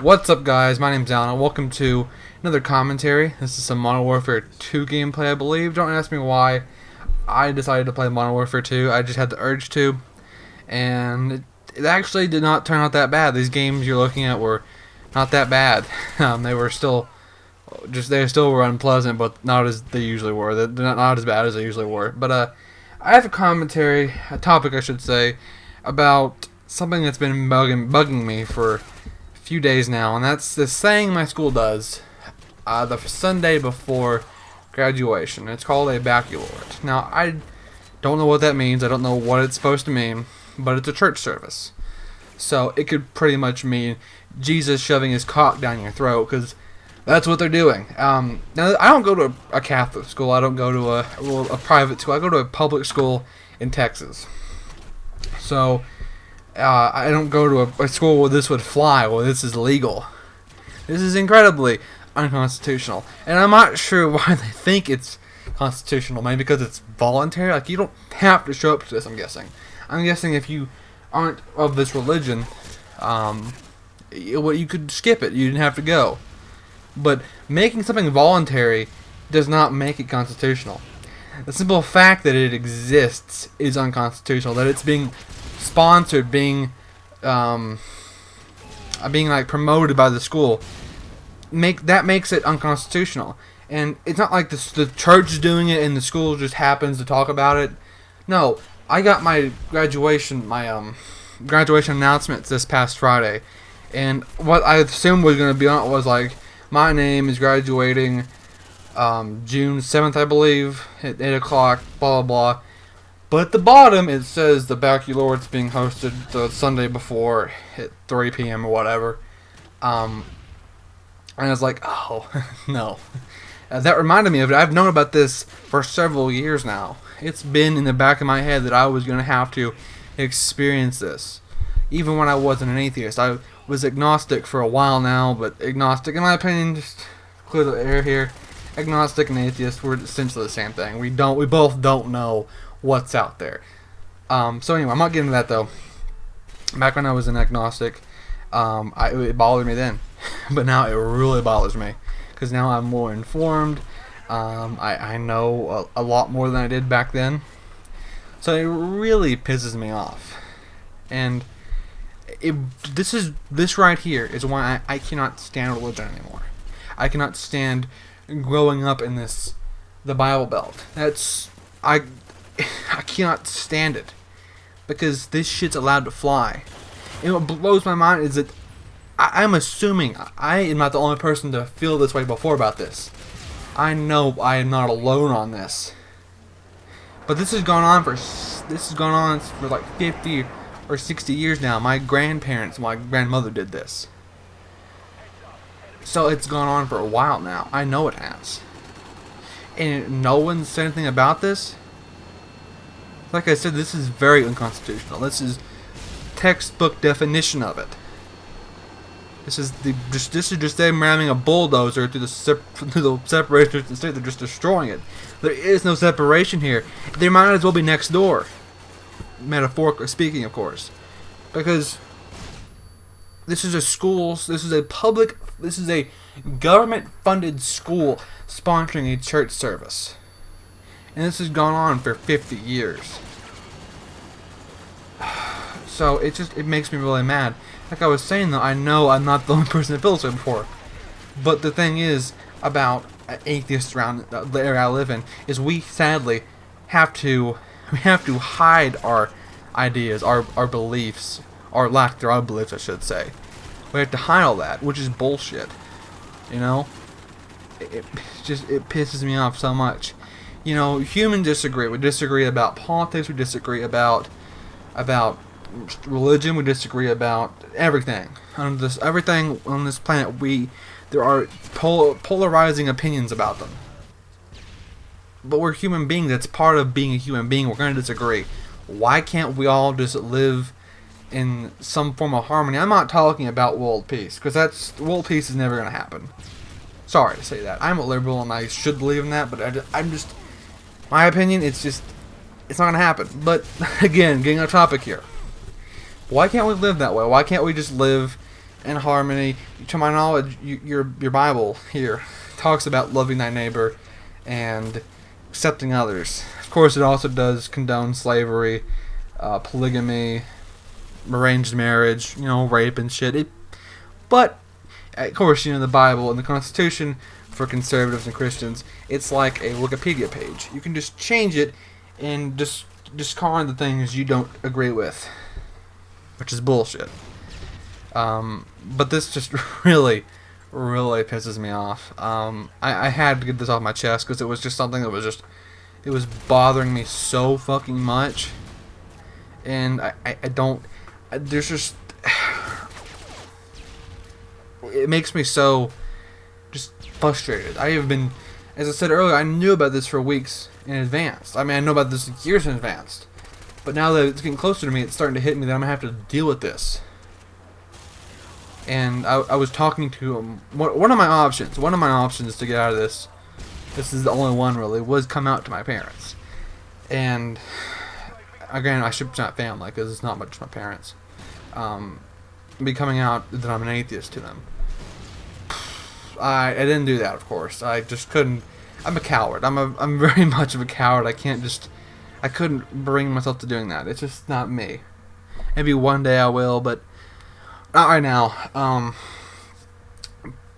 What's up, guys? My name's Alan. Welcome to another commentary. This is some Modern Warfare 2 gameplay, I believe. Don't ask me why I decided to play Modern Warfare 2. I just had the urge to, and it actually did not turn out that bad. These games you're looking at were not that bad. They were still were unpleasant, but not as they usually were. They're not as bad as they usually were. But I have a topic I should say, about something that's been bugging me for few days now, and that's this saying my school does the Sunday before graduation. It's called a baccalaureate. Now, I don't know what that means. I don't know what it's supposed to mean, but it's a church service. So it could pretty much mean Jesus shoving his cock down your throat, because that's what they're doing. Now, I don't go to a Catholic school. I don't go to a private school. I go to a public school in Texas. So I don't go to a school where this would fly, where this is legal. This is incredibly unconstitutional. And I'm not sure why they think it's constitutional. Maybe because it's voluntary. Like, you don't have to show up to this, I'm guessing. I'm guessing if you aren't of this religion, you could skip it. You didn't have to go. But making something voluntary does not make it constitutional. The simple fact that it exists is unconstitutional. That it's being sponsored, being like promoted by the school, makes it unconstitutional. And it's not like the church is doing it and the school just happens to talk about it. No, I got my graduation announcements this past Friday, and what I assumed was going to be on it was like, my name is graduating June 7th, I believe, at 8 o'clock, blah blah blah. But at the bottom, it says the baccalaureate's being hosted the Sunday before at 3 p.m. or whatever. And I was like, oh, no. That reminded me of it. I've known about this for several years now. It's been in the back of my head that I was going to have to experience this. Even when I wasn't an atheist. I was agnostic for a while now, but agnostic, in my opinion, just clear the air here. Agnostic and atheist were essentially the same thing. We both don't know what's out there. So anyway, I'm not getting into that though. Back when I was an agnostic, it bothered me then, but now it really bothers me because now I'm more informed. I know a lot more than I did back then, so it really pisses me off. And this right here is why I cannot stand religion anymore. I cannot stand growing up in the Bible Belt. I cannot stand it, because this shit's allowed to fly. And what blows my mind is that I'm assuming I am not the only person to feel this way before about this. I know I am not alone on this. But this has gone on for like 50 or 60 years now. My grandmother did this. So it's gone on for a while now. I know it has. And no one said anything about this. Like I said, this is very unconstitutional. This is textbook definition of it. This is just them ramming a bulldozer through the separation of the state. They're just destroying it. There is no separation here. They might as well be next door, metaphorically speaking, of course, because this is a government-funded school sponsoring a church service. And this has gone on for 50 years. So it makes me really mad. Like I was saying though, I know I'm not the only person that feels so before. But the thing is about atheists around the area I live in is we sadly have to hide our ideas, our beliefs, or lack thereof beliefs, I should say. We have to hide all that, which is bullshit. You know? It pisses me off so much. You know, humans disagree. We disagree about politics. We disagree about religion. We disagree about everything. Everything on this planet, there are polarizing opinions about them. But we're human beings. That's part of being a human being. We're going to disagree. Why can't we all just live in some form of harmony? I'm not talking about world peace, because world peace is never going to happen. Sorry to say that. I'm a liberal and I should believe in that, but I'm just, my opinion, it's not going to happen. But again, getting on topic here. Why can't we live that way? Why can't we just live and harmony. To my knowledge, your Bible here talks about loving thy neighbor and accepting others. Of course, it also does condone slavery, polygamy, arranged marriage, rape and shit. But of course, the Bible and the Constitution for conservatives and Christians, it's like a Wikipedia page. You can just change it and just discard the things you don't agree with, which is bullshit. But this just really pisses me off. I had to get this off my chest because it was just something that it was bothering me so fucking much. And there's just, it makes me so just frustrated. I have been, as I said earlier, I knew about this for weeks in advance. I mean, I know about this years in advance. But now that it's getting closer to me, it's starting to hit me that I'm going to have to deal with this. And I was talking to one of my options to get out of this is the only one really, was come out to my parents. And again, I should not family because it's not much my parents. Be coming out that I'm an atheist to them. I didn't do that, of course. I just couldn't. I'm a coward. I'm very much of a coward. I couldn't bring myself to doing that. It's just not me. Maybe one day I will, but not right now.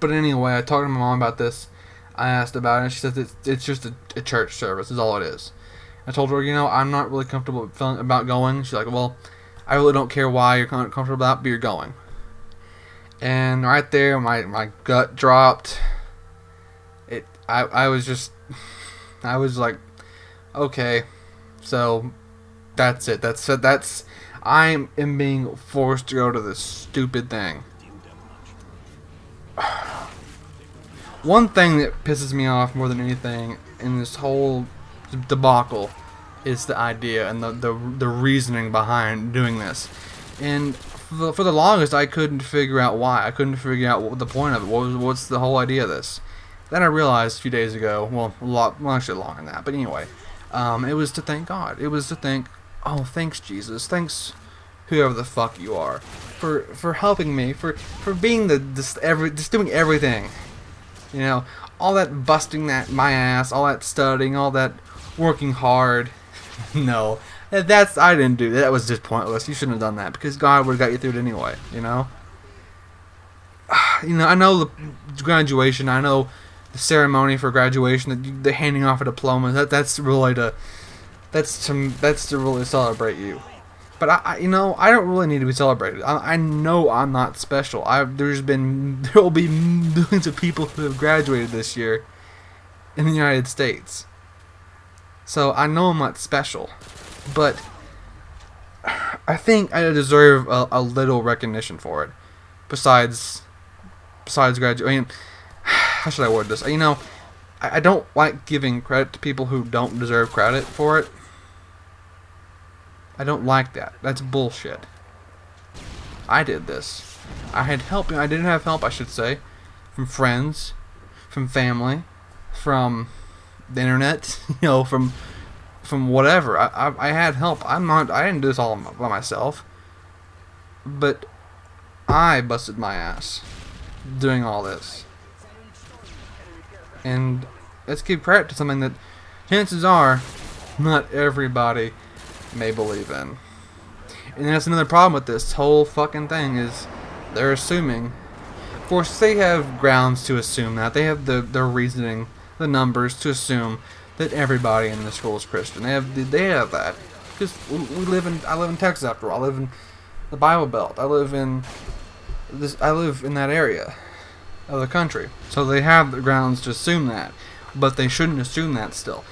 But anyway, I talked to my mom about this. I asked about it, and she said it's just a church service is all it is. I told her, I'm not really comfortable about going. She's like, well, I really don't care why you're comfortable about, but you're going. And right there, my gut dropped. I was like, okay, so that's it. I am being forced to go to this stupid thing. One thing that pisses me off more than anything in this whole debacle is the idea and the reasoning behind doing this. And for the longest, I couldn't figure out why. I couldn't figure out what the point of it. What's the whole idea of this? Then I realized a few days ago, actually longer than that, but anyway, it was to thank God. It was to thank, thanks Jesus, thanks whoever the fuck you are, for helping me, for being just doing everything. All that busting my ass, all that studying, all that working hard. No, I didn't do that. That was just pointless. You shouldn't have done that because God would have got you through it anyway. I know the graduation. I know the ceremony for graduation, the handing off a diploma. That's really to really celebrate you. But I don't really need to be celebrated. I know I'm not special. There will be millions of people who have graduated this year in the United States. So I know I'm not special, but I think I deserve a little recognition for it. Besides graduation, how should I word this? I don't like giving credit to people who don't deserve credit for it. I don't like that. That's bullshit. I did this. I had help. I didn't have help, I should say, from friends, from family, from the internet, from whatever. I had help. I didn't do this all by myself. But I busted my ass doing all this. And let's give credit to something that chances are not everybody may believe in. And that's another problem with this whole fucking thing is they're assuming. Of course, they have grounds to assume that. They have their reasoning, the numbers to assume that everybody in the school is Christian. They have that because I live in Texas after all. I live in the Bible Belt. I live in that area of the country. So they have the grounds to assume that, but they shouldn't assume that still.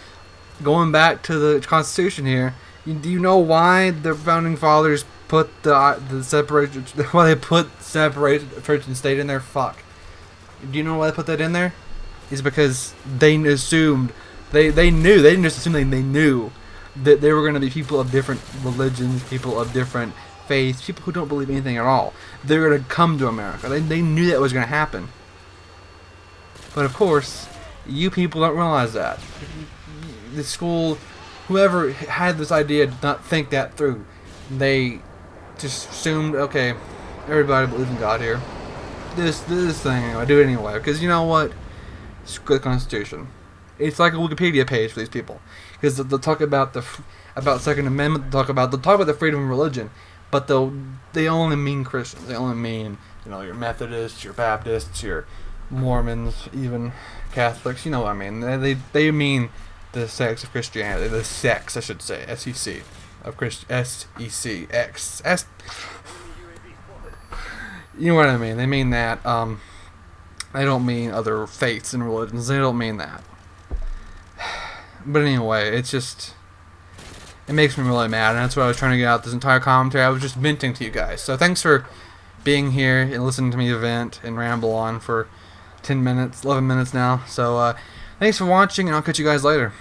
Going back to the Constitution here, do you know why the founding fathers put the separation? Why they put separation of church and state in there? Fuck. Do you know why they put that in there? It's because they assumed they knew. They didn't just assume. They knew that there were going to be people of different religions, people of different faiths, people who don't believe anything at all. They were going to come to America. They knew that was going to happen. But of course, you people don't realize that. The school, whoever had this idea, did not think that through. They just assumed, okay, everybody believes in God here. this thing anyway. I do it anyway because you know what? Screw the Constitution. It's like a Wikipedia page for these people because they'll talk about about Second Amendment. They'll talk about the freedom of religion, but they only mean Christians. They only mean your Methodists, your Baptists, your Mormons, even Catholics. You know what I mean? They mean the sex of Christianity. The sex, I should say, SEC of SECX. You know what I mean? They mean that. They don't mean other faiths and religions. They don't mean that. But anyway, it makes me really mad, and that's what I was trying to get out this entire commentary. I was just venting to you guys. So thanks for being here and listening to me vent and ramble on for 10 minutes, 11 minutes now. So thanks for watching, and I'll catch you guys later.